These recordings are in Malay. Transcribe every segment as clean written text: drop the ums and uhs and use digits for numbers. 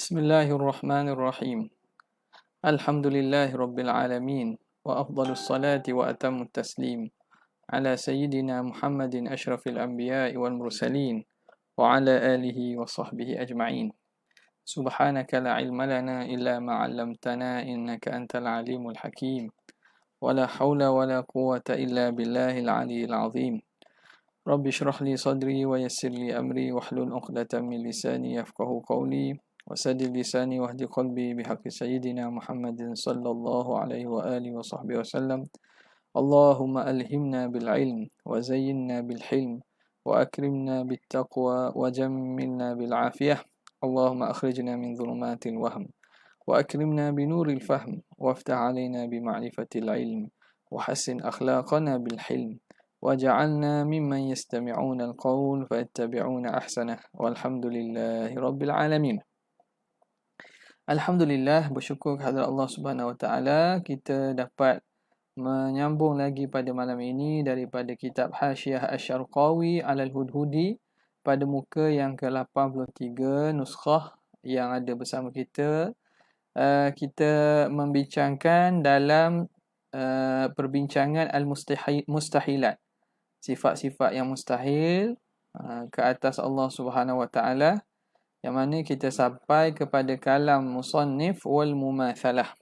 Bismillahirrahmanirrahim. Alhamdulillahi rabbil alamin wa afdalus salati wa atammut taslim ala sayyidina Muhammadin asyrafil anbiya'i wal mursalin wa ala alihi wa sahbihi ajma'in. Subhanaka la ilma lana illa ma 'allamtana innaka antal alimul hakim. Wa la haula wa la quwwata illa billahil aliyyil azim. Rabbi shrah li sadri wa yassir li amri wahlul 'uqdatam min lisani yafqahu qawli. وسدد لساني واهد قلبي بحق سيدنا محمد صلى الله عليه وآله وصحبه وسلم. اللهم ألهمنا بالعلم وزينا بالحلم وأكرمنا بالتقوى وجملنا بالعافية. اللهم أخرجنا من ظلمات الوهم وأكرمنا بنور الفهم وافتح علينا بمعرفة العلم وحسن أخلاقنا بالحلم وجعلنا ممن يستمعون القول فيتبعون أحسنه والحمد لله رب العالمين. Alhamdulillah, bersyukur kepada Allah Subhanahu Wa Taala kita dapat menyambung lagi pada malam ini daripada kitab Hasyiah Asy-Syarqawi 'alal Hudhudi pada muka yang ke-83 nuskhah yang ada bersama kita. Kita membincangkan dalam perbincangan al-mustahilat, sifat-sifat yang mustahil ke atas Allah Subhanahu Wa Taala, yang mana kita sampai kepada kalam musannif wal mumathalah.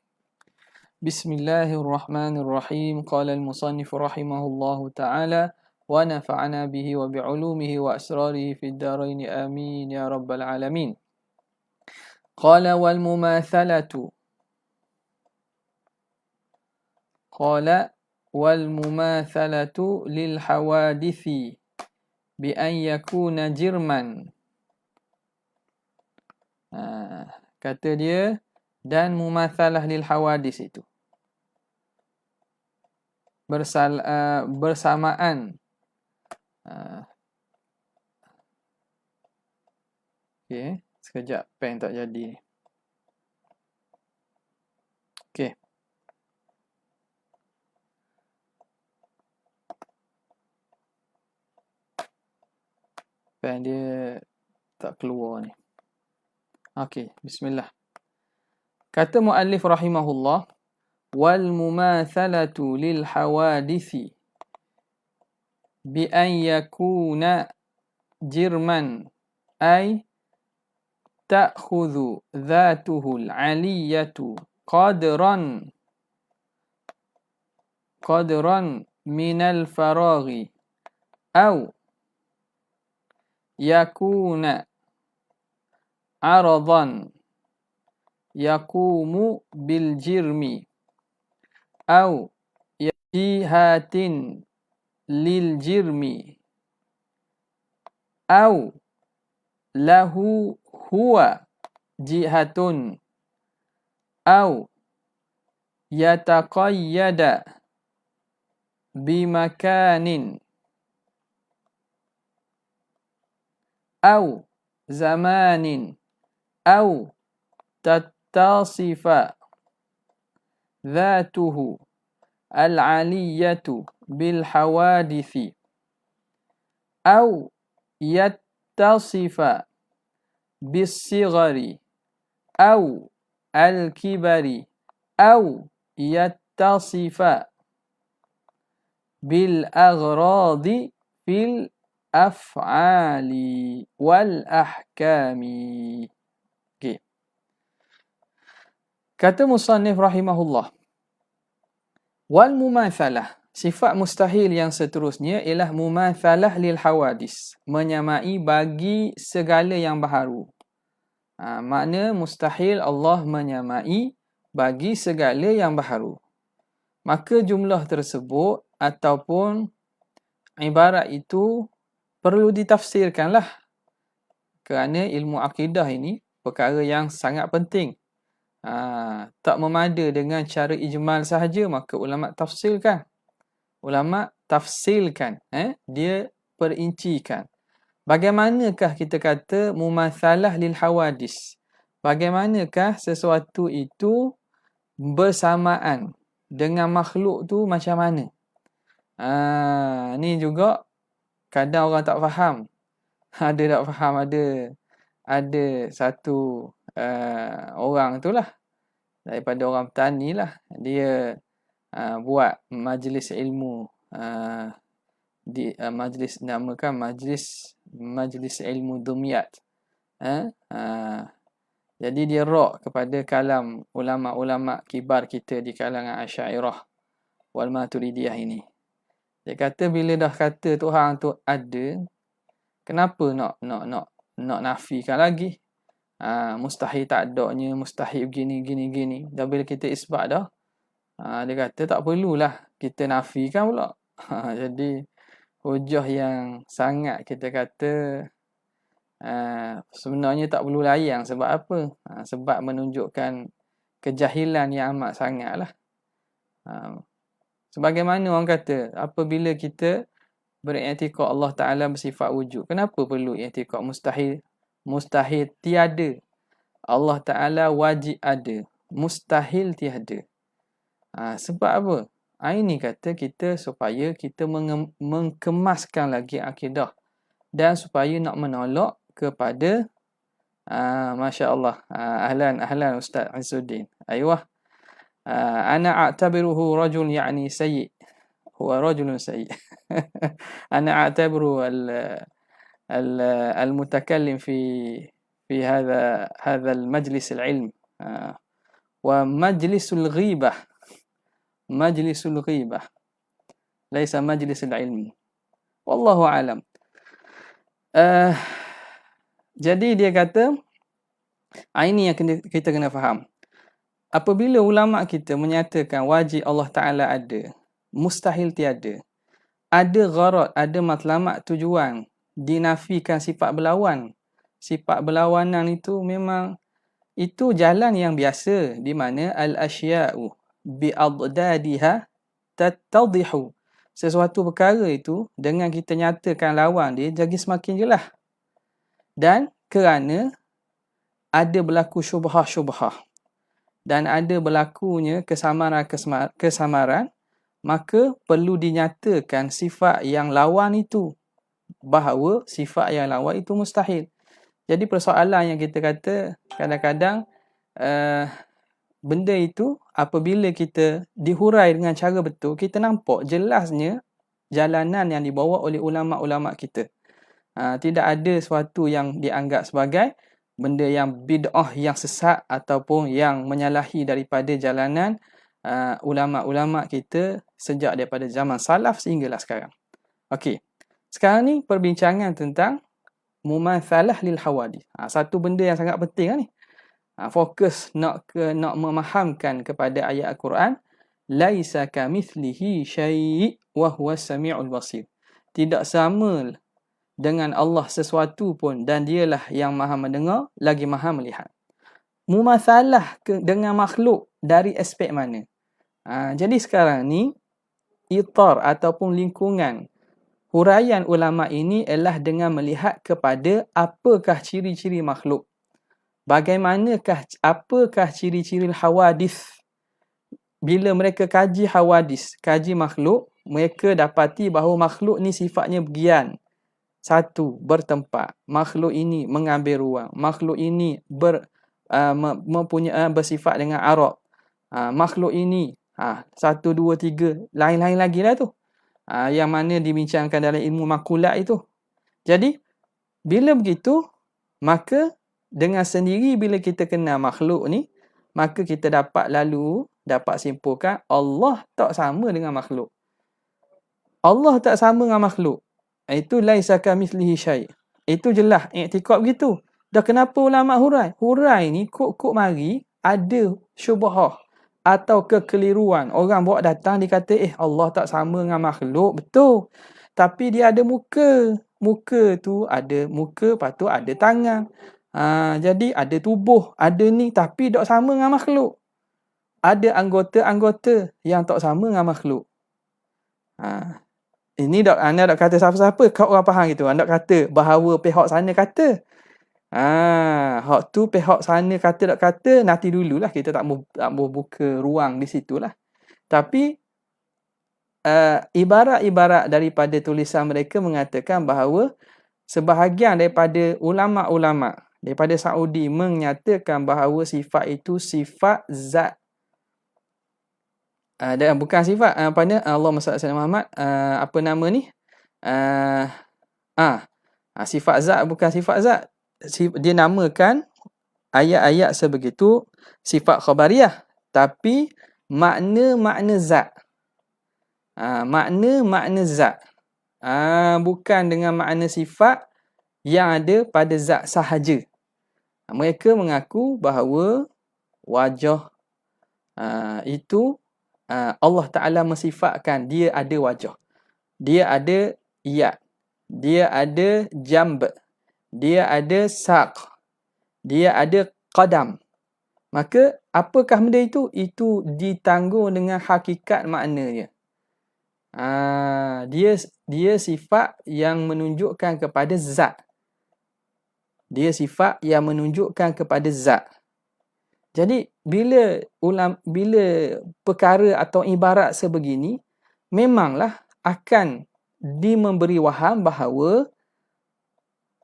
Bismillahirrahmanirrahim. Qala al-musannif rahimahullahu ta'ala wa nafa'ana bihi wa bi'ulumihi wa asrarihi fid dharain amin ya rabbal alamin. Qala wal mumathalatu. Qala wal mumathalatu lil hawadithi bi an yakuna jirman. Kata dia, dan mumathalah lil hawadis itu bersamaan. Okey, sekejap pen tak jadi. Okey. Pen dia tak keluar ni. Okey, bismillah. Kata muallif rahimahullah, wal mumathalatu lil hawadithi bi an yakuna jirman ay ta'khudhu dhatuhu al-'aliyatu qadran min al-faraghi aw yakuna aradan yaqumu bil jirmi aw jihatin lil jirmi aw lahu huwa jihatun aw yataqayyada bimakanin aw zamanin aw tattasifa dhatuhu al-'aliyatu bil hawadithi aw yattasifa bis sighari aw al-kibari aw yattasifa bil aghradi fil af'ali wal ahkami. Okay. Kata musannif rahimahullah, wal mumathalah, sifat mustahil yang seterusnya ialah mumathalah lil hawadis, menyamai bagi segala yang baharu. Makna mustahil Allah menyamai bagi segala yang baharu. Maka jumlah tersebut ataupun ibarat itu perlu ditafsirkanlah, kerana ilmu akidah ini perkara yang sangat penting. Tak memada dengan cara ijmal sahaja, maka ulama tafsirkan. Dia perincikan. Bagaimanakah kita kata mumathalah lil hawadis? Bagaimanakah sesuatu itu bersamaan dengan makhluk tu macam mana? Ni juga kadang orang tak faham. Ada tak faham, ada satu orang tu lah, daripada orang petani lah. Dia buat majlis ilmu, majlis, namakan majlis ilmu Dumyat. Jadi dia rak kepada kalam ulama-ulama kibar kita di kalangan Asy'ariyah wal Maturidiyah ini. Dia kata bila dah kata Tuhan tu ada, kenapa nak nafikan lagi? Mustahil tak adanya, mustahil gini. Dah bila kita isbat dah, dia kata tak perlulah kita nafikan pula. Jadi hujah yang sangat kita kata sebenarnya tak perlu layan. Sebab apa? Sebab menunjukkan kejahilan yang amat sangat lah. Sebagaimana orang kata, apabila kita beriktikad Allah Ta'ala bersifat wujud, kenapa perlu iktikad mustahil? Mustahil tiada. Allah Ta'ala wajib ada. Mustahil tiada. Sebab apa? Ini kata kita supaya kita mengemaskan lagi akidah. Dan supaya nak menolak kepada Masya Allah. Ahlan Ustaz Izzuddin. Ayuh. Ana a'tabiruhu rajul yani sayyi. Huwa rajulun sayyi. Ana a'tabiru المتكلم في هذا المجلس العلم ومجلس الغيبة ليس مجلس العلم والله أعلم. Jadi dia kata ini yang kita kena faham. Apabila ulama kita menyatakan wajib Allah Ta'ala ada, mustahil tiada, ada gharad, ada matlamat, tujuan, dinafikan sifat berlawan. Sifat berlawanan itu memang itu jalan yang biasa, di mana al-asya'u bi'adadiha tattadihu. Sesuatu perkara itu dengan kita nyatakan lawan dia jadi semakin jelas. Dan kerana ada berlaku syubhah dan ada berlakunya kesamaran, maka perlu dinyatakan sifat yang lawan itu, bahawa sifat yang lawan itu mustahil. Jadi persoalan yang kita kata kadang-kadang benda itu apabila kita dihurai dengan cara betul, kita nampak jelasnya jalanan yang dibawa oleh ulama-ulama kita. Tidak ada sesuatu yang dianggap sebagai benda yang bid'ah, yang sesat ataupun yang menyalahi daripada jalanan ulama-ulama kita sejak daripada zaman salaf sehinggalah sekarang. Okey. Sekarang ni perbincangan tentang mumatsalah lil hawadith. Satu benda yang sangat penting ni. Fokus nak memahamkan kepada ayat Al-Quran, laisa kamithlihi syai' wa huwas samiul basir. Tidak sama dengan Allah sesuatu pun, dan dialah yang maha mendengar lagi maha melihat. Mumatsalah dengan makhluk dari aspek mana? Jadi sekarang ni itar ataupun lingkungan huraian ulama ini ialah dengan melihat kepada apakah ciri-ciri makhluk. Apakah ciri-ciri hawadis? Bila mereka kaji hawadis, kaji makhluk, mereka dapati bahawa makhluk ni sifatnya begian. Satu, bertempat. Makhluk ini mengambil ruang. Makhluk ini bersifat dengan arab. Makhluk ini 1, 2, 3, lain-lain lagi lah tu. Yang mana dibincangkan dalam ilmu makulat itu. Jadi, bila begitu, maka dengan sendiri bila kita kenal makhluk ni, maka kita dapat simpulkan Allah tak sama dengan makhluk. Allah tak sama dengan makhluk. Itu laisa kamitslihi syai'. Itu jelas i'tikad begitu. Dah kenapa ulama hurai? Hurai ni kok mari ada syubhah atau kekeliruan. Orang bawa datang dia kata Allah tak sama dengan makhluk. Betul. Tapi dia ada muka. Muka tu ada muka, lepas tu ada tangan. Jadi ada tubuh, ada ni, tapi tak sama dengan makhluk. Ada anggota-anggota yang tak sama dengan makhluk. Ini anda tak kata siapa-siapa, kau orang faham gitu. Anda kata bahawa pihak sana kata. Hak tu pihak sana kata tak kata, nanti dululah, kita tak mau buka ruang di situlah. Tapi ibarat-ibarat daripada tulisan mereka mengatakan bahawa sebahagian daripada ulama-ulama daripada Saudi menyatakan bahawa sifat itu sifat zat. Dan bukan sifat Allahumma salli ala Muhammad, apa nama ni? Sifat zat bukan sifat zat. Dia namakan ayat-ayat sebegitu sifat khabariyah, tapi makna-makna zat. Makna-makna zat. Bukan dengan makna sifat yang ada pada zat sahaja. Mereka mengaku bahawa wajah itu Allah Ta'ala mensifatkan dia ada wajah. Dia ada yad. Dia ada jamb. Dia ada saq. Dia ada qadam. Maka apakah benda itu? Itu ditanggung dengan hakikat maknanya. Dia sifat yang menunjukkan kepada zat. Dia sifat yang menunjukkan kepada zat. Jadi bila perkara atau ibarat sebegini, memanglah akan memberi waham bahawa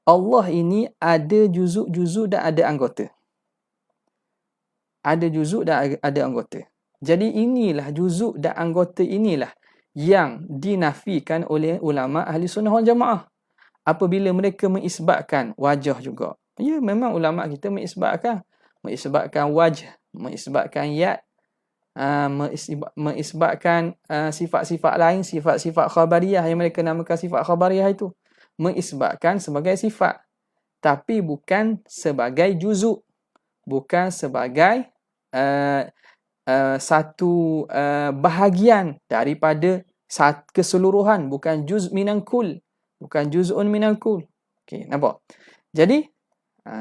Allah ini ada juzuk-juzuk dan ada anggota. Ada juzuk dan ada anggota. Jadi inilah juzuk dan anggota inilah yang dinafikan oleh ulama ahli sunnah wal jamaah. Apabila mereka mengisbatkan wajah juga. Ya, memang ulama kita mengisbatkan wajh, mengisbatkan yad, mengisbatkan sifat-sifat lain, sifat-sifat khabariyah yang mereka namakan sifat khabariyah itu. Mengisbatkan sebagai sifat. Tapi bukan sebagai juzuk. Bukan sebagai satu bahagian daripada keseluruhan. Bukan juz' minal kul. Bukan juz'un minal kul. Okay, nampak? Jadi,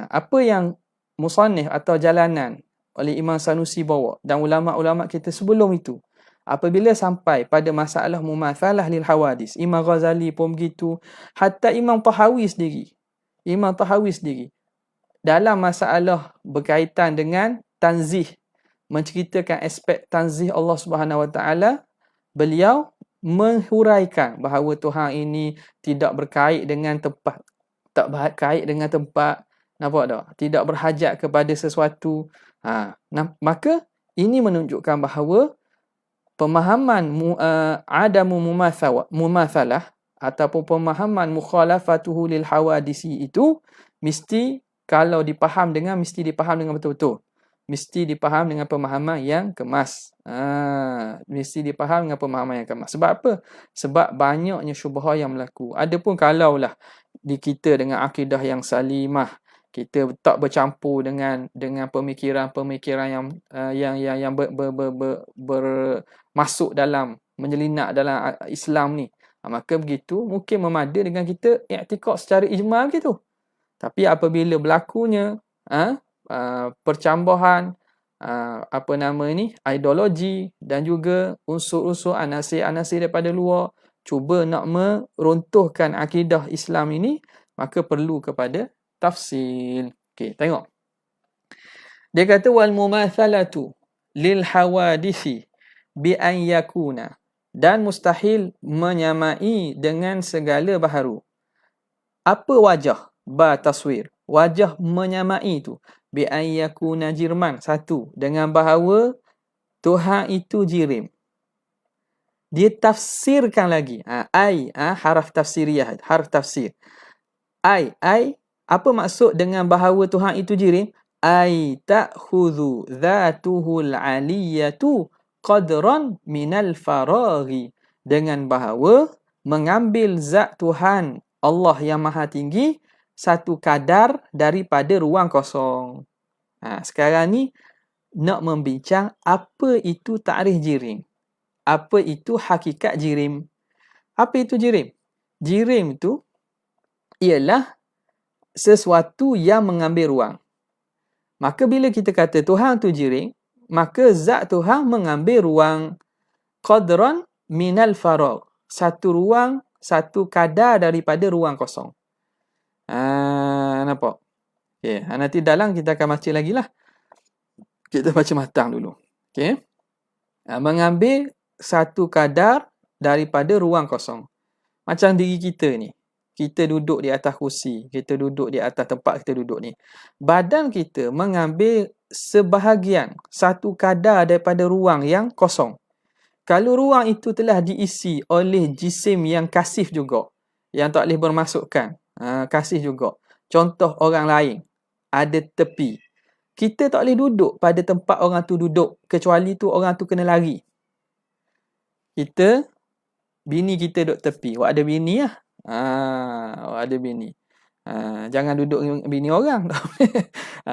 apa yang musannif atau jalanan oleh Imam Sanusi bawa dan ulama-ulama kita sebelum itu, apabila sampai pada masalah mumatsalah lil hawadis, Imam Ghazali pun begitu, hatta Imam Tahawi sendiri dalam masalah berkaitan dengan tanzih, menceritakan aspek tanzih Allah Subhanahu Wa Taala, beliau menghuraikan bahawa Tuhan ini tidak berkait dengan tempat, tak berkait dengan tempat, nampak tak? Tidak berhajat kepada sesuatu. Maka ini menunjukkan bahawa pemahaman adamu mumatsalah ataupun pemahaman mukhalafatuhu lil hawadisi itu mesti dipaham dengan betul-betul. Mesti dipaham dengan pemahaman yang kemas. Mesti dipaham dengan pemahaman yang kemas. Sebab apa? Sebab banyaknya syubhah yang berlaku. Adapun kalaulah di kita dengan akidah yang salimah, kita tak bercampur dengan pemikiran-pemikiran yang masuk dalam, menyelinap dalam Islam ni, maka begitu mungkin memada dengan kita i'tikad secara ijmal gitu. Tapi apabila berlakunya percambahan ideologi dan juga unsur-unsur anasir-anasir daripada luar cuba nak meruntuhkan akidah Islam ini, maka perlu kepada tafsil. Okey, tengok. Dia kata wal mumatsalatu lil hawadisi bi an yakuna, dan mustahil menyamai dengan segala baharu. Apa wajah? Taswir. Wajah menyamai itu bi an yakuna jirman, satu, dengan bahawa Tuhan itu jirim. Dia tafsirkan lagi. Haraf tafsiriyah, harf tafsir. Apa maksud dengan bahawa Tuhan itu jirim? Ta'khudhu dhatuhul aliyatu qadran minal faraghi. Dengan bahawa mengambil zat Tuhan Allah yang maha tinggi satu kadar daripada ruang kosong. Sekarang ni nak membincang apa itu ta'rif jirim. Apa itu hakikat jirim? Apa itu jirim? Jirim itu ialah sesuatu yang mengambil ruang. Maka bila kita kata Tuhan tu jirim, maka zat Tuhan mengambil ruang. Qadran minal faragh. Satu ruang, satu kadar daripada ruang kosong. Nampak? Okay. Nanti dalam kita akan baca lagi lah. Kita baca matang dulu. Okay. Mengambil satu kadar daripada ruang kosong. Macam diri kita ni. kita duduk di atas kursi, kita duduk di atas tempat kita duduk ni, badan kita mengambil sebahagian, satu kadar daripada ruang yang kosong. Kalau ruang itu telah diisi oleh jisim yang kasif juga, yang tak boleh bermasukkan, kasif juga. Contoh orang lain, ada tepi. Kita tak boleh duduk pada tempat orang tu duduk, kecuali tu orang tu kena lari. Bini kita duduk tepi. Awak ada bini lah. Awak ada bini. Jangan duduk dengan bini orang.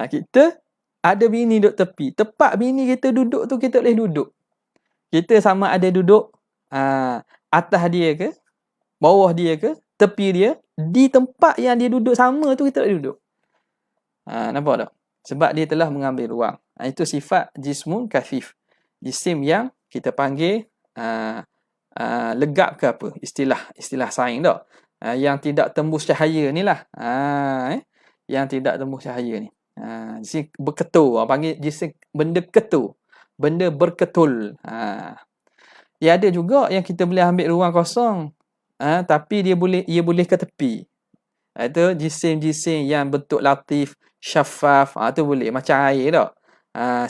Kita ada bini duduk tepi. Tempat bini kita duduk tu kita boleh duduk. Kita sama ada duduk atas dia ke, bawah dia ke, tepi dia. Di tempat yang dia duduk sama tu kita boleh duduk. Nampak tak? Sebab dia telah mengambil ruang. Itu sifat jismun kafif. Jisim yang kita panggil legap ke apa, istilah sains tak, yang tidak tembus cahaya ni lah, yang tidak tembus cahaya ni, jisim berketul, panggil jisim benda ketul, benda berketul. Ya, ada juga yang kita boleh ambil ruang kosong, tapi ia boleh ke tepi. Itu jisim-jisim yang bentuk latif, syafaf, tu boleh, macam air tak,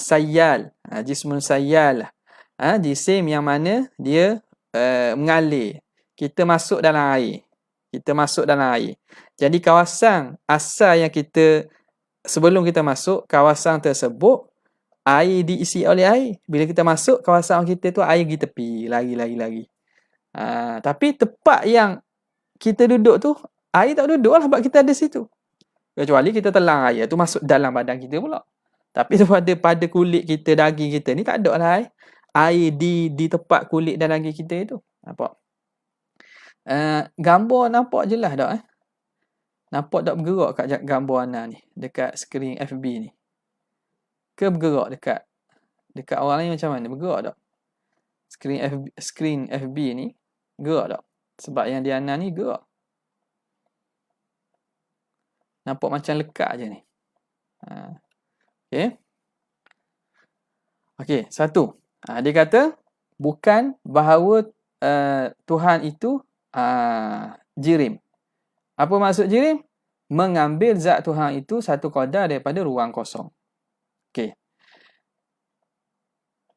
sayyal, jismun sayyal, jisim yang mana dia mengalir. Kita masuk dalam air. Jadi kawasan asal yang kita, sebelum kita masuk kawasan tersebut, air diisi oleh air. Bila kita masuk kawasan kita tu, air pergi tepi, lari. Tapi tempat yang kita duduk tu, air tak duduk lah sebab kita ada situ. Kecuali kita telan air tu masuk dalam badan kita pula. Tapi pada kulit kita, daging kita ni tak ada lah air di tempat kulit dan daging kita itu. Nampak? Gambar nampak jelas tak? Nampak tak bergerak kat gambar Ana ni, dekat skrin FB ni? Ke bergerak dekat orang lain macam mana? Bergerak tak? Skrin FB ni gerak tak? Sebab yang di Ana ni gerak. Nampak macam lekat je ni. Okey, satu. Dia kata bukan bahawa Tuhan itu jirim. Apa maksud jirim? Mengambil zat Tuhan itu satu qadar daripada ruang kosong. Okey.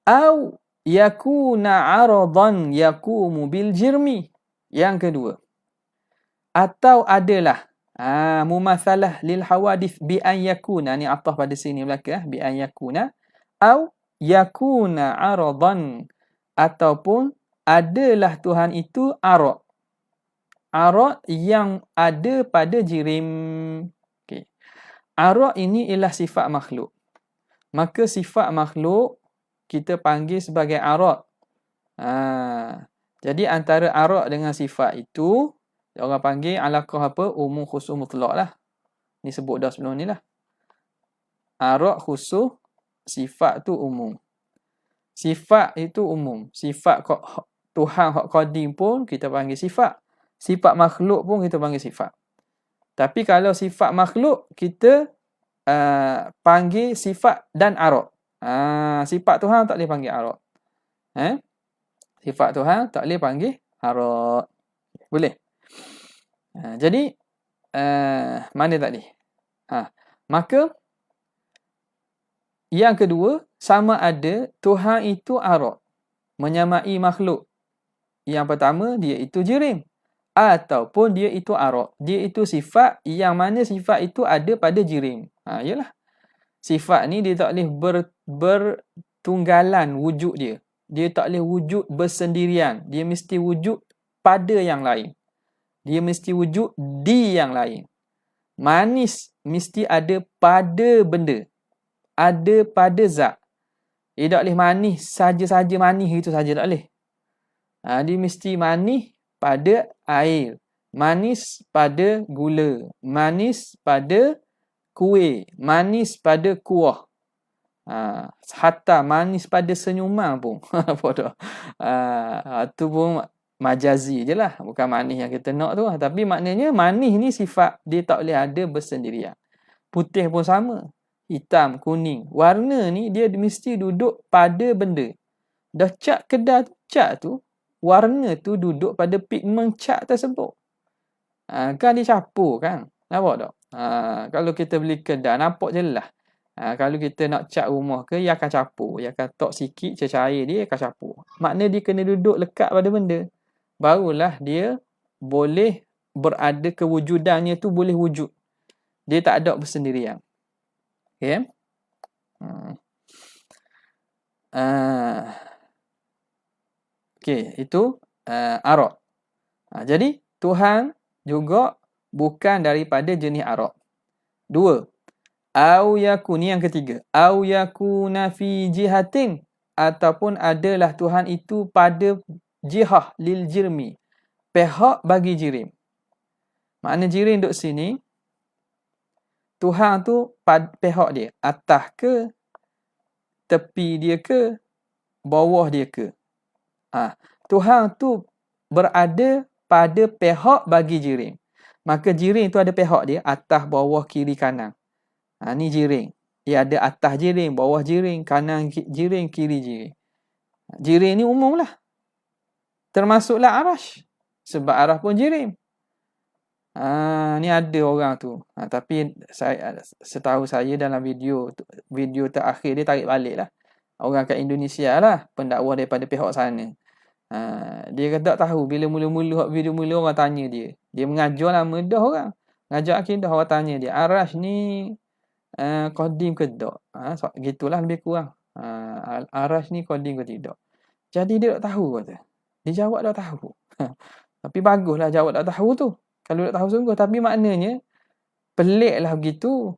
Au yakuna aradan yaqumu bil jirmi. Yang kedua. Atau adalah mumatsalah lil hawadith bi an yakuna, ni ataf pada sini belakang, bi an yakuna, au yakuna aradan, ataupun adalah Tuhan itu arad yang ada pada jirim. Okay. Arad ini ialah sifat makhluk. Maka sifat makhluk kita panggil sebagai arad. Jadi antara arad dengan sifat itu, orang panggil alaqah apa? Umum khusus mutlak lah. Ni sebut dah sebelum ni lah. Arad khusus, sifat tu umum. Sifat itu umum. Sifat Tuhan hak qadim pun kita panggil sifat. Sifat makhluk pun kita panggil sifat. Tapi kalau sifat makhluk, kita panggil sifat dan arad. Sifat Tuhan tak boleh panggil arad. Sifat Tuhan tak boleh panggil arad. Boleh? Jadi, mana tadi? Maka, yang kedua, sama ada Tuhan itu arad, menyamai makhluk. Yang pertama, dia itu jirim. Ataupun dia itu arad. Dia itu sifat yang mana sifat itu ada pada jirim. Yalah. Sifat ni dia tak boleh bertunggalan wujud dia. Dia tak boleh wujud bersendirian. Dia mesti wujud pada yang lain. Dia mesti wujud di yang lain. Manis mesti ada pada benda. Ada pada zat. Dia tak boleh manis saja-saja manis itu saja, tak boleh. Dia mesti manis pada air, manis pada gula, manis pada kuih, manis pada kuah, hatta manis pada senyuman pun. Apa tu? Itu pun majazi je lah, bukan manis yang kita nak tu. Tapi maknanya manis ni sifat dia tak boleh ada bersendirian. Putih pun sama, hitam, kuning, warna ni dia mesti duduk pada benda. Dah cat kedai cat tu, warna tu duduk pada pigmen cat tersebut. Kan dia capur kan. Nampak tak? Kalau kita beli kedai nampak jelas. Kalau kita nak cat rumah ke, dia akan capur. Dia akan tok sikit cecair dia akan capur. Makna dia kena duduk lekat pada benda. Barulah dia boleh berada, kewujudannya tu boleh wujud. Dia tak ada bersendirian. Okay? Okay, itu Arab. Jadi Tuhan juga bukan daripada jenis Arab. 2. Au yakuni, yang ketiga. Au yakuna fi jihatin, ataupun adalah Tuhan itu pada jihah lil jirmi, pihak bagi jirim. Makna jirim duduk sini, Tuhan tu pihak dia, atas ke, tepi dia ke, bawah dia ke. Tuhan tu berada pada pihak bagi jirim. Maka jirim tu ada pihak dia, atas, bawah, kiri, kanan. Ni jirim. Dia ada atas jirim, bawah jirim, kanan jirim, kiri jirim. Jirim ni umum lah. Termasuklah arash. Sebab arash pun jirim. Ni ada orang tu. Tapi setahu saya dalam video terakhir dia tarik balik lah. Orang kat Indonesia lah. Pendakwa daripada pihak sana. Dia kata tak tahu. Bila mula-mula video mula orang tanya dia. Dia mengajar lama dah orang. Mengajar akidah orang tanya dia. Arash ni qadim ke tak? Gitulah lebih kurang. Arash ni qadim ke tidak? Jadi dia tak tahu kata. Dia jawab tak tahu. Tapi baguslah jawab tak tahu tu. Kalau tak tahu sungguh. Tapi maknanya pelik lah begitu.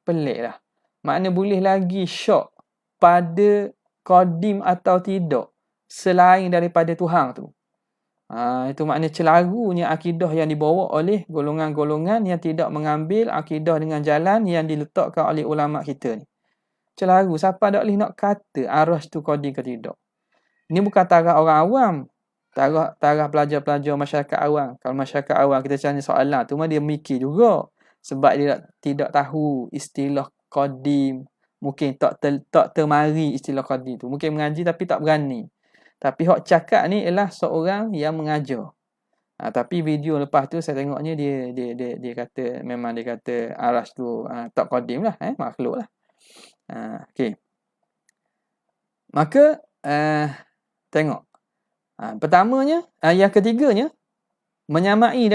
Pelik lah. Makna boleh lagi syok pada qadim atau tidak selain daripada Tuhan tu. Itu makna celarunya akidah yang dibawa oleh golongan-golongan yang tidak mengambil akidah dengan jalan yang diletakkan oleh ulama kita ni. Celaru. Siapa tak boleh nak kata arash tu qadim ke tidak? Ini bukan taraf orang awam. Taraf pelajar-pelajar masyarakat awam. Kalau masyarakat awam kita tanya soalan tu, dia mikir juga. Sebab dia tidak tahu istilah qadim. Mungkin tak termari istilah qadim tu. Mungkin mengaji tapi tak berani. Tapi hak cakap ni ialah seorang yang mengajar. Tapi video lepas tu saya tengoknya dia kata, memang dia kata arash tu tak qadim lah, makhluk lah. Okey. Maka tengok. Pertamanya, yang ketiganya menyamai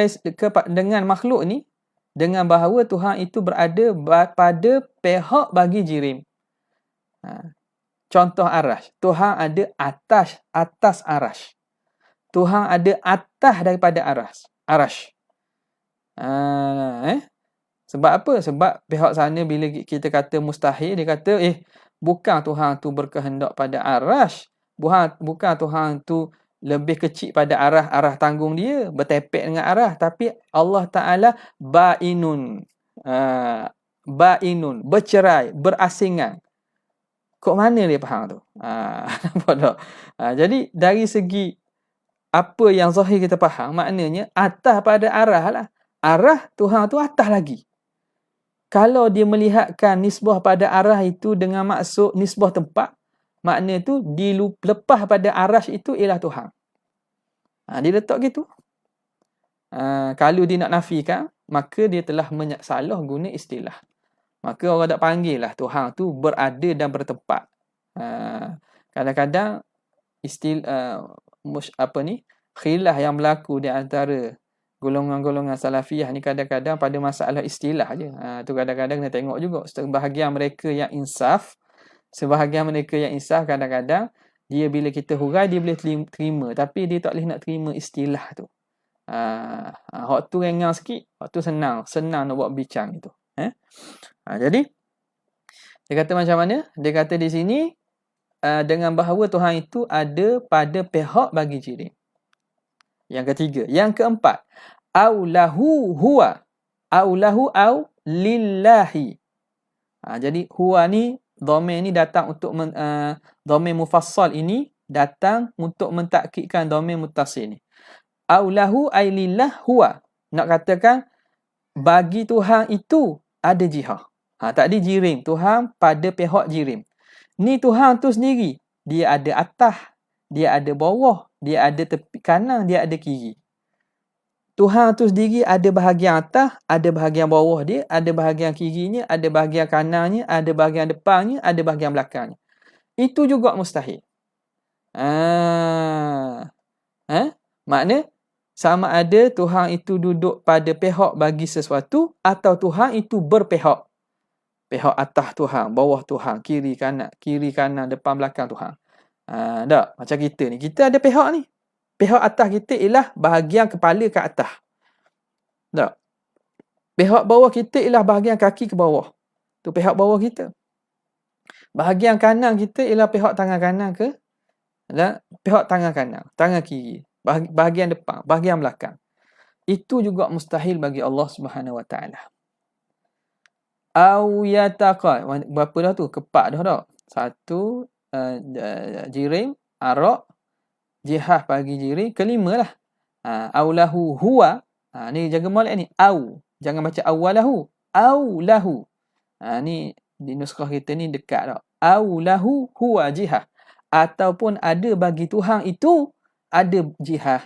dengan makhluk ni dengan bahawa Tuhan itu berada pada pihak bagi jirim. Contoh arash. Tuhan ada atas arash. Tuhan ada atas daripada arash. Sebab apa? Sebab pihak sana bila kita kata mustahil, dia kata bukan Tuhan tu berkehendak pada arash. Bukan Tuhan tu lebih kecil pada arah tanggung dia, bertepek dengan arah. Tapi Allah Ta'ala ba'inun. Ba'inun. Bercerai. Berasingan. Kok mana dia faham tu? Nampak tak? Jadi dari segi apa yang zahir kita faham, maknanya atas pada arah lah. Arah Tuhan tu atas lagi. Kalau dia melihatkan nisbah pada arah itu dengan maksud nisbah tempat, makna tu dilepas pada arash itu ialah Tuhan. Dia letak gitu. Kalau dia nak nafikan, maka dia telah salah guna istilah. Maka orang tak panggil lah Tuhan tu berada dan bertempat. Kadang-kadang khilaf yang berlaku di antara golongan-golongan salafiyah ni kadang-kadang pada masalah istilah je. Tu kadang-kadang kena tengok juga. Sebahagian mereka yang insaf, kadang-kadang dia bila kita hurai dia boleh terima, tapi dia tak boleh nak terima istilah tu. Hak tu ringan sikit, hak tu senang nak buat bincang itu. Jadi dia kata macam mana? Dia kata di sini dengan bahawa Tuhan itu ada pada pihak bagi jirim. Yang ketiga. Yang keempat, aulahu huwa. Aulahu au lillahi. Jadi huwa ni, dhamir ni datang untuk dhamir mufassal ini datang untuk mentakkidkan dhamir muttasil ni. Aulahu ay lillah huwa. Nak katakan bagi Tuhan itu ada jihah. Tadi jirim. Tuhan pada pihak jirim. Ni Tuhan tu sendiri. Dia ada atas. Dia ada bawah. Dia ada tepi kanan. Dia ada kiri. Tuhan tu sendiri ada bahagian atas, ada bahagian bawah dia, ada bahagian kirinya, ada bahagian kanannya, ada bahagian depannya, ada bahagian belakangnya. Itu juga mustahil. Makna sama ada Tuhan itu duduk pada pihak bagi sesuatu atau Tuhan itu berpihak. Pihak atas Tuhan, bawah Tuhan, kiri kanan, depan belakang Tuhan. Tak? Macam kita ni. Kita ada pihak ni. Pihak atas kita ialah bahagian kepala ke atas. Tak? Pihak bawah kita ialah bahagian kaki ke bawah. Tu pihak bawah kita. Bahagian kanan kita ialah pihak tangan kanan ke pihak tangan kanan, tangan kiri. Bahagian depan, bahagian belakang. Itu juga mustahil bagi Allah Subhanahu Wa Taala. Au yataqa. Berapa dah tu? Kepak dah tak? Satu, jirim, arak, jihah bagi jirim, kelima lah. Aulahu huwa. Ni jaga molek ni. Au. Jangan baca awalahu. Aulahu. Ni di nuskah kita ni dekat tak? Aulahu huwa jihah. Ataupun ada bagi Tuhan itu ada jihah.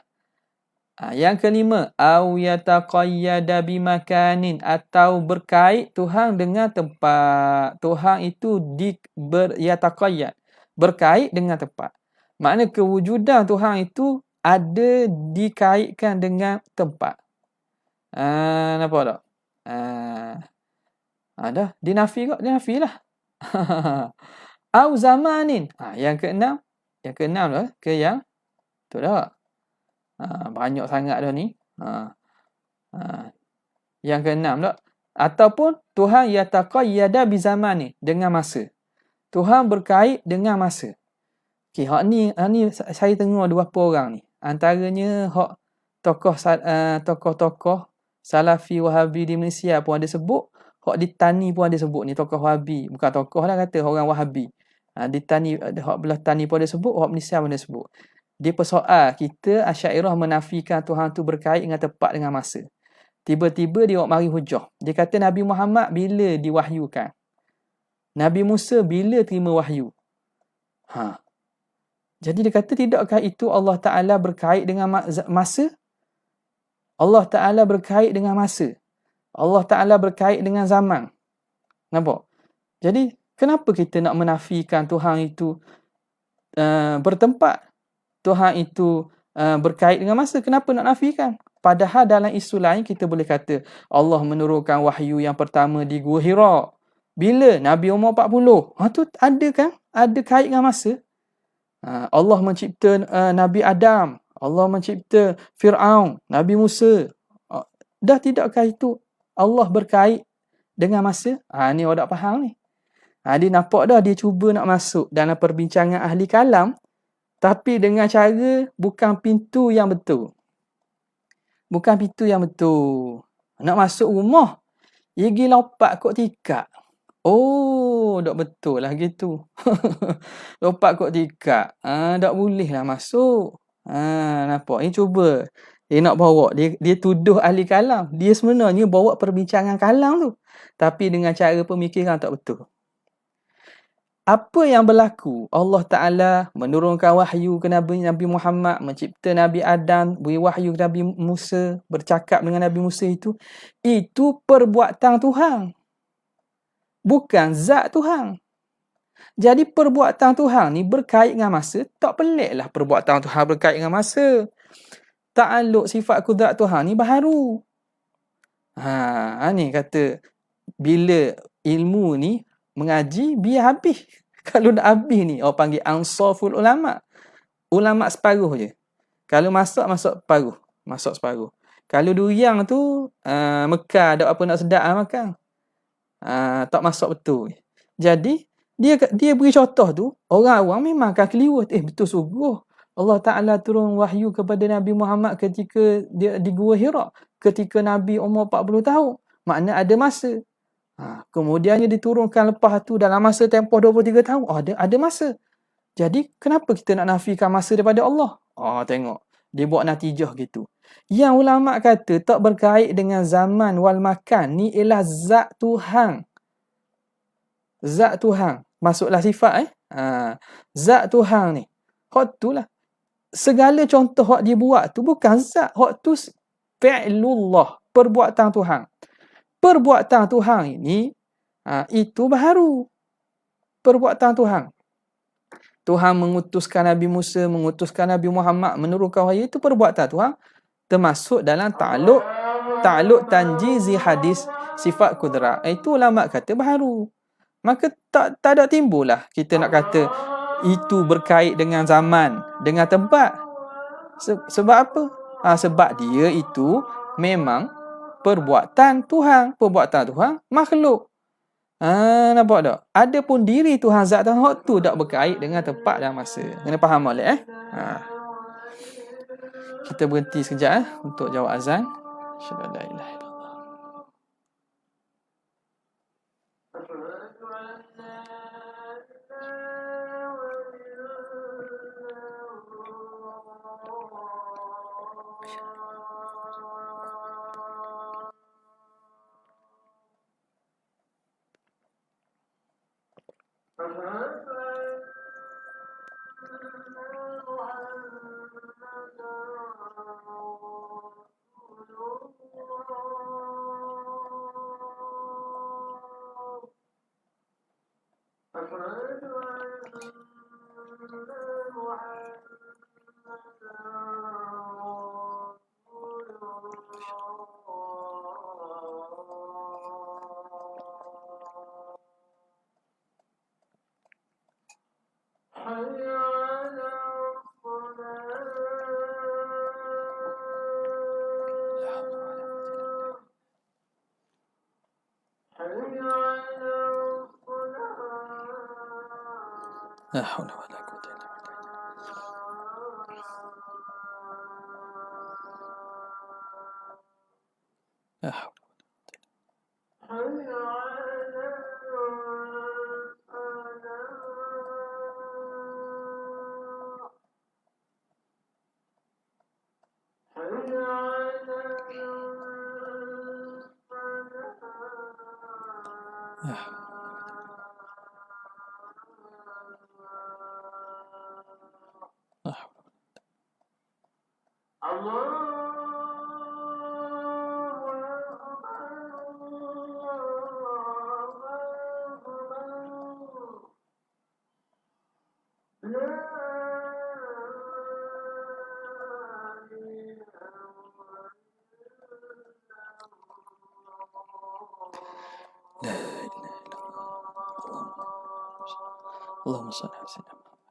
Yang kelima, au yataqayyada bimakanin, atau berkait Tuhan dengan tempat. Tuhan itu yataqayyad, berkait dengan tempat. Makna kewujudan Tuhan itu ada dikaitkan dengan tempat. Nampak tak? Dah, dinafi kok, dinafi lah. Au zamanin. Yang keenam lah ke yang tu dah. Banyak sangat dah ni. Yang keenam tak? Ataupun Tuhan yataqayyada bi zamani, dengan masa. Tuhan berkait dengan masa. Okey, hak ni saya tengok dua orang ni. Antaranya hak tokoh-tokoh Salafi Wahabi di Malaysia pun ada sebut, hak di Tani pun ada sebut ni tokoh Wahabi. Bukan tokoh lah, kata orang Wahabi. Di Tani, hak belah Tani pun ada sebut, hak Malaysia pun ada sebut. Dia persoal kita Asy'ariyah menafikan Tuhan tu berkait dengan tepat dengan masa. Tiba-tiba dia mari hujah. Dia kata Nabi Muhammad bila diwahyukan? Nabi Musa bila terima wahyu? Jadi dia kata tidakkah itu Allah Ta'ala berkait dengan masa? Allah Ta'ala berkait dengan masa. Allah Ta'ala berkait dengan zaman. Nampak? Jadi kenapa kita nak menafikan Tuhan itu bertempat? Tuhan itu berkait dengan masa. Kenapa nak nafikan? Padahal dalam isu lain kita boleh kata Allah menurunkan wahyu yang pertama di Gua Hira. Bila? Nabi umur 40. Tu ada kan? Ada kait dengan masa. Allah mencipta Nabi Adam. Allah mencipta Fir'aun. Nabi Musa. Dah tidakkah itu Allah berkait dengan masa? Ni orang tak faham ni. Dia nampak dah dia cuba nak masuk dalam perbincangan ahli kalam, tapi dengan cara bukan pintu yang betul. Bukan pintu yang betul. Nak masuk rumah, gigi lompat kot tikak. Tak betul lah gitu. Lompat kot tikak. Tak boleh lah masuk. Nampak? Ini cuba. Dia nak bawa. Dia tuduh ahli kalam. Dia sebenarnya bawa perbincangan kalam tu. Tapi dengan cara pemikiran tak betul. Apa yang berlaku? Allah Ta'ala menurunkan wahyu ke Nabi Muhammad, mencipta Nabi Adam, beri wahyu ke Nabi Musa, bercakap dengan Nabi Musa itu perbuatan Tuhan. Bukan zat Tuhan. Jadi perbuatan Tuhan ni berkait dengan masa, tak peliklah perbuatan Tuhan berkait dengan masa. Ta'aluk sifat kudrat Tuhan ni baharu. Ni kata bila ilmu ni mengaji biar habis. Kalau nak habis ni orang panggil ansaful ulama. Ulama separuh je. Kalau masuk separuh. Masuk separuh. Kalau duriang tu Mekah ada apa nak sedap makan. Tak masuk betul. Jadi dia beri contoh tu, orang awam memang akan keliru. Betul sungguh. Allah Ta'ala turun wahyu kepada Nabi Muhammad ketika dia di Gua Hira. Ketika Nabi umur 40 tahun. Makna ada masa. Kemudiannya diturunkan lepas tu dalam masa tempoh 23 tahun. Ada masa. Jadi kenapa kita nak nafikan masa daripada Allah? Tengok. Dia buat natijah gitu. Yang ulama kata tak berkait dengan zaman wal makan. Ni ialah zat Tuhan. Zat Tuhan. Masuklah sifat zat Tuhan ni. Hak tu lah. Segala contoh hak dia buat tu bukan zat. Hak tu fi'lullah, perbuatan Tuhan. Perbuatan Tuhan ini itu baharu. Perbuatan Tuhan. Tuhan mengutuskan Nabi Musa, mengutuskan Nabi Muhammad, menurunkan wahyu, itu perbuatan Tuhan, termasuk dalam ta'alluq tanjizi hadis sifat kudrat. Itu ulama kata baharu. Maka tak ada timbullah kita nak kata itu berkait dengan zaman, dengan tempat. Sebab apa? Sebab dia itu memang perbuatan Tuhan. Perbuatan Tuhan makhluk. Nampak tak? Ada pun diri Tuhan zat Tuhan tu tak berkait dengan tempat dan masa. Kena faham boleh Kita berhenti sekejap untuk jawab azan. Asyhadu an la ilaha illallah. La haula wala quwwata illa billah. La haula. Allahumma salli ala sayyidina Muhammad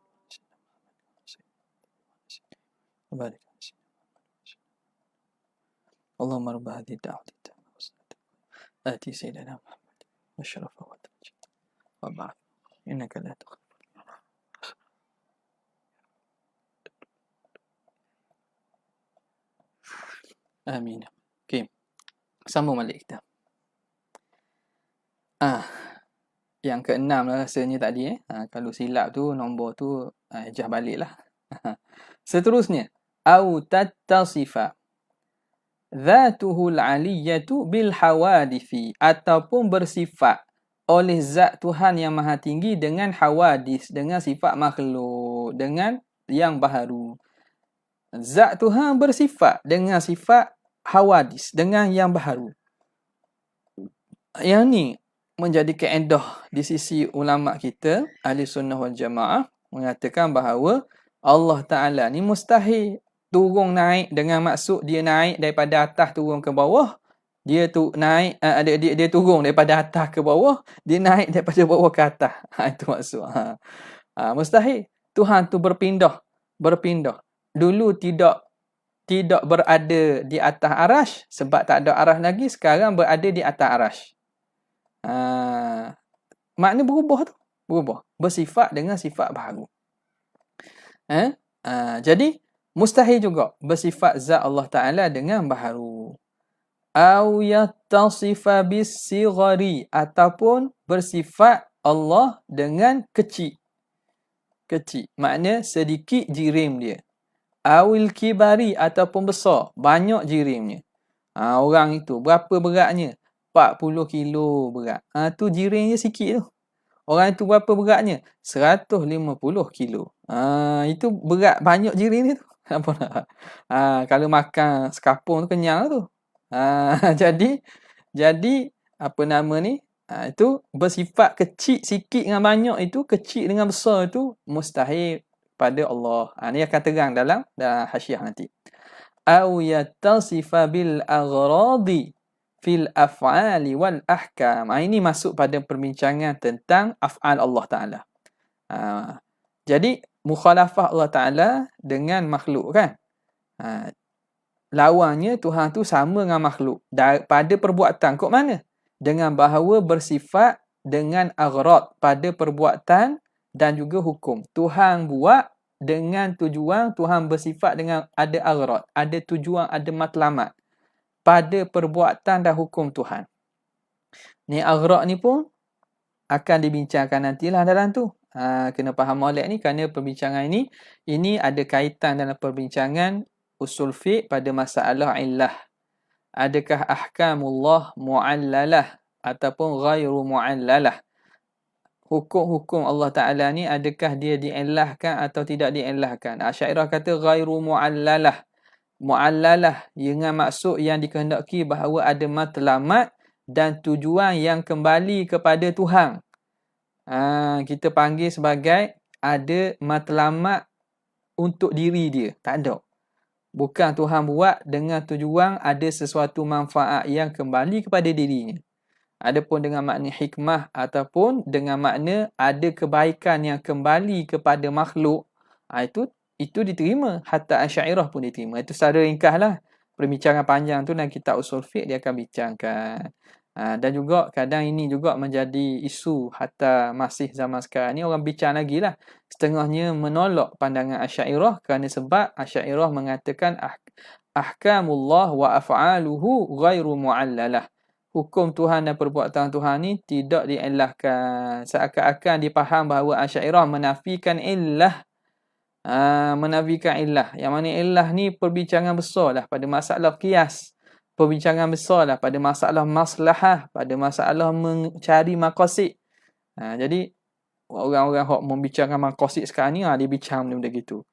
wa barik ala sayyidina Muhammad. Allahumma rabb hadhihi ad-da'wati at-tammah wa as-salati ati sayyidina Muhammad wa sharafa wa tajid wa ba'd innaka la tukhlifu. Amin. Okey. Sambung balik kita. Yang keenam lah rasanya tadi kalau silap tu nombor tu ejah baliklah. Seterusnya, au tattasifa dhatuhul aliyatu bil hawadithi, ataupun bersifat oleh zat Tuhan yang maha tinggi dengan hawadis, dengan sifat makhluk, dengan yang baharu. Zat Tuhan bersifat dengan sifat hawadis, dengan yang baharu. Yang ni menjadi kaedah di sisi ulama kita ahli sunnah wal jamaah, mengatakan bahawa Allah Ta'ala ni mustahil turun naik dengan maksud dia naik daripada atas turun ke bawah. Dia tu naik dia turun daripada atas ke bawah, dia naik daripada bawah ke atas. Itu maksud. Mustahil. Tuhan tu berpindah. Dulu tidak berada di atas arash sebab tak ada arash lagi, sekarang berada di atas arash. Makna berubah tu. Bersifat dengan sifat baharu. Jadi mustahil juga bersifat zat Allah Ta'ala dengan baharu. Au yattasifa bis-sighari, ataupun bersifat Allah dengan kecil. Makna sedikit jirim dia. Awil kibari, ataupun besar, banyak jirimnya. Orang itu berapa beratnya? 40 kilo berat. Tu jirimnya sikit tu. Orang itu berapa beratnya? 150 kilo. Itu berat, banyak jirim dia tu. Apa nak? Kalau makan sekapung tu kenyang tu. Jadi apa nama ni? Itu bersifat kecil sikit dengan banyak itu, kecil dengan besar itu mustahil pada Allah. Ni akan terang dalam hasyiah nanti. Au yattasifa bil aghradi fil af'ali wal ahkam. Ini masuk pada perbincangan tentang af'al Allah Ta'ala. Jadi mukhalafah Allah Ta'ala dengan makhluk kan. Lawannya Tuhan tu sama dengan makhluk pada perbuatan. Kok mana? Dengan bahawa bersifat dengan aghrad pada perbuatan dan juga hukum. Tuhan buat dengan tujuan, Tuhan bersifat dengan ada aghrad, ada tujuan, ada matlamat pada perbuatan dan hukum Tuhan. Ni aghrad ni pun akan dibincangkan nantilah dalam tu. Kena faham molek ni kerana perbincangan ini ada kaitan dalam perbincangan usul fiqh pada masalah illah. Adakah ahkamullah mu'allalah ataupun ghairu mu'allalah? Hukum-hukum Allah Ta'ala ni adakah dia diillahkan atau tidak diillahkan? Asy'ariyah kata ghairu mu'allalah. Mu'allalah dengan maksud yang dikehendaki bahawa ada matlamat dan tujuan yang kembali kepada Tuhan. Kita panggil sebagai ada matlamat untuk diri dia. Tak ada. Bukan Tuhan buat dengan tujuan ada sesuatu manfaat yang kembali kepada dirinya. Adapun dengan makna hikmah ataupun dengan makna ada kebaikan yang kembali kepada makhluk, itu diterima. Hatta Asy'ariyah pun diterima. Itu secara ringkaslah. Perbincangan panjang tu dalam kitab usul fiqh dia akan bincangkan. Dan juga kadang ini juga menjadi isu hatta masih zaman sekarang ni orang bincang lagi lah. Setengahnya menolak pandangan Asy'ariyah kerana sebab Asy'ariyah mengatakan ahkamullah wa af'aluhu ghairu mu'allalah. Hukum Tuhan dan perbuatan Tuhan ni tidak diillahkan. Seakan-akan dipaham bahawa Asy'ariyah menafikan illah. Menafikan illah. Yang mana illah ni perbincangan besar lah pada masalah qiyas. Perbincangan besar lah pada masalah maslahah, pada masalah mencari maqasid. Jadi orang-orang yang membicarakan maqasid sekarang ni dia bincang benda-benda gitu.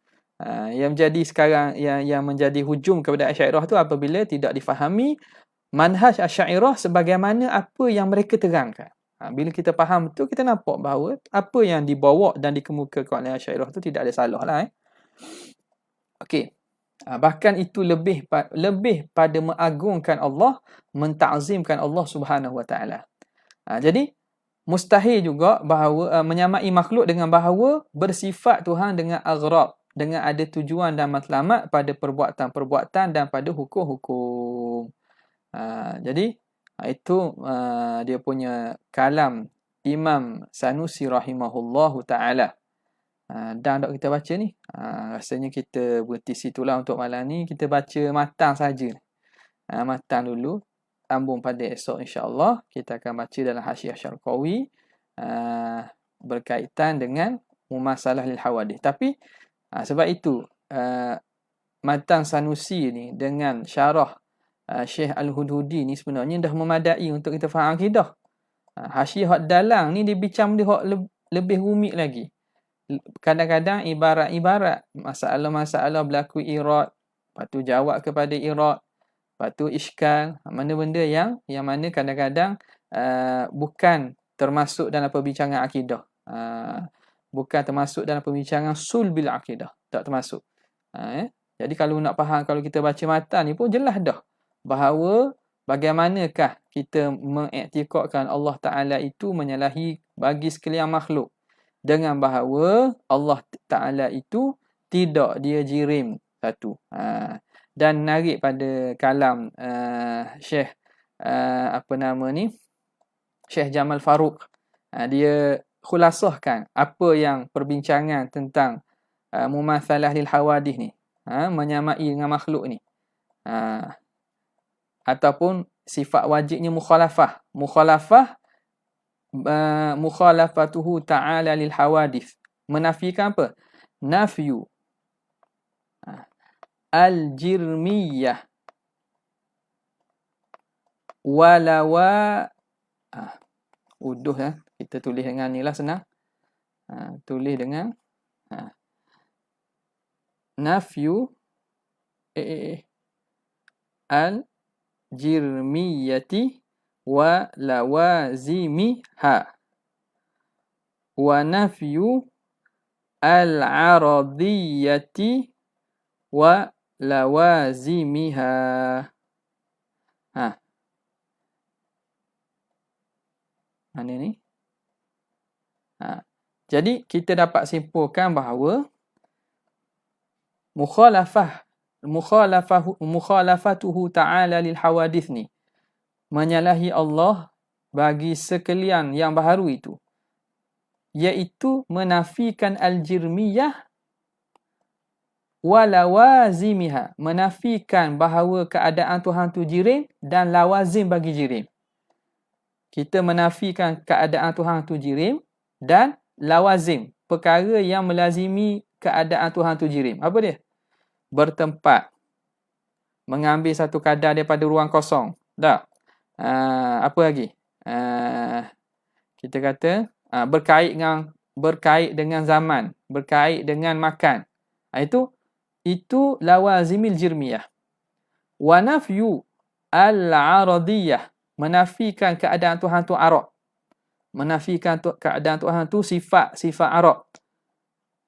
Yang menjadi sekarang yang menjadi hujum kepada Asy'ariyah tu apabila tidak difahami manhaj Asy'ariyah sebagaimana apa yang mereka terangkan. Bila kita faham tu kita nampak bahawa apa yang dibawa dan dikemukakan oleh Asy'ariyah tu tidak ada salah lah. Okey. Bahkan itu lebih pada mengagungkan Allah, menta'zimkan Allah Subhanahu Wa Taala. Jadi mustahil juga bahawa menyamai makhluk dengan bahawa bersifat Tuhan dengan aghrad, dengan ada tujuan dan matlamat pada perbuatan-perbuatan dan pada hukum-hukum. Jadi itu dia punya kalam Imam Sanusi rahimahullahu taala. Dan tak kita baca ni. Rasanya kita berhenti situlah untuk malam ni. Kita baca matan saja. Matan dulu. Sambung pada esok insya-Allah. Kita akan baca dalam Hasyiah Syarqawi. Berkaitan dengan mumasalah lil hawadith. Tapi sebab itu matan Sanusi ni dengan syarah Syekh Al-Hudhudi ni sebenarnya dah memadai untuk kita faham akidah. Hasyiah dalang ni dia bincang dia lebih rumit lagi. Kadang-kadang ibarat-ibarat masalah-masalah berlaku irad, lepas tu jawab kepada irad, lepas tu iskal, mana benda yang mana kadang-kadang bukan termasuk dalam perbincangan akidah. Bukan termasuk dalam perbincangan sulbil akidah, tak termasuk. Jadi kalau nak faham, kalau kita baca matan ni pun jelas dah bahawa bagaimanakah kita mengiktikadkan Allah Ta'ala itu menyalahi bagi sekalian makhluk. Dengan bahawa Allah Ta'ala itu tidak dia jirim satu. Dan narik pada kalam Syekh Syekh Jamal Faruq. Dia khulasahkan apa yang perbincangan tentang mumatsalah lil hawadith ni. Menyamai dengan makhluk ni. Ataupun sifat wajibnya mukhalafah. Mukhalafatuhu ta'ala lil hawadith. Menafikan apa? Nafyu al-jirmiyah walawa kita tulis dengan ni lah senang. Tulis dengan nafyu al-jirmiyati wa lawazimiha wa nafyu al-aradiyati wa lawazimiha. Mana ni? Jadi kita dapat simpulkan bahawa mukhalafatuhu ta'ala lil hawadith ni, menyalahi Allah bagi sekalian yang baharu itu, iaitu menafikan al-jirmiyah wa lawazimiha, menafikan bahawa keadaan Tuhan tu jirim dan lawazim bagi jirim. Kita menafikan keadaan Tuhan tu jirim dan lawazim, perkara yang melazimi keadaan Tuhan tu jirim. Apa dia? Bertempat, mengambil satu kadar daripada ruang kosong. Tak? Apa lagi? Kita kata berkait dengan zaman, berkait dengan makan. Itu lawazimil jirmiyah. Wa nafyu al-aradiyah, menafikan keadaan Tuhan tu arad. Menafikan keadaan Tuhan tu sifat arad.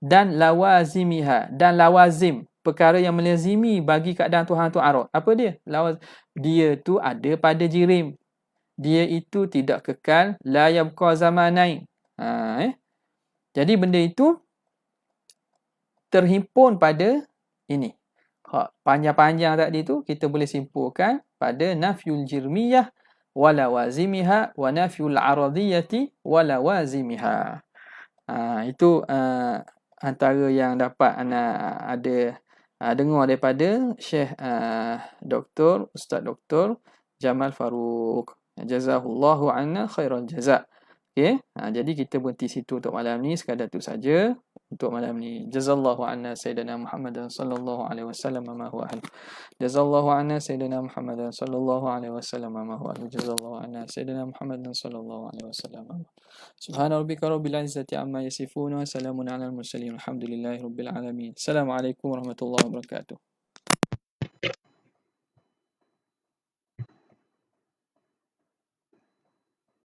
Dan lawazimiha, dan lawazim, perkara yang melazimi bagi keadaan Tuhan tu arad. Apa dia? Dia tu ada pada jirim. Dia itu tidak kekal, la yabqa zamanain. Jadi benda itu terhimpun pada ini. Panjang-panjang tadi tu kita boleh simpulkan pada nafyul jirmiyah wa lawazimiha wa nafyul aradiyati wa lawazimiha. Itu antara yang dapat ada dengar daripada Syekh Ustaz Dr. Jamal Farouk. Jazahullahu anna khairal jazak. Okey, jadi kita berhenti situ untuk malam ni, sekadar itu saja untuk malam ni. Jazallahu anna sayyidina Muhammadan sallallahu alaihi wasallam ma huwa ahli. Jazallahu anna sayyidina Muhammadan sallallahu alaihi wasallam ma huwa ahli. Jazallahu anna sayyidina Muhammadan sallallahu alaihi wasallam. Subhana rabbika rabbil izzati amma yasifun wa salamun alal mursalin. Alhamdulillahi rabbil alamin. Assalamualaikum warahmatullahi wabarakatuh.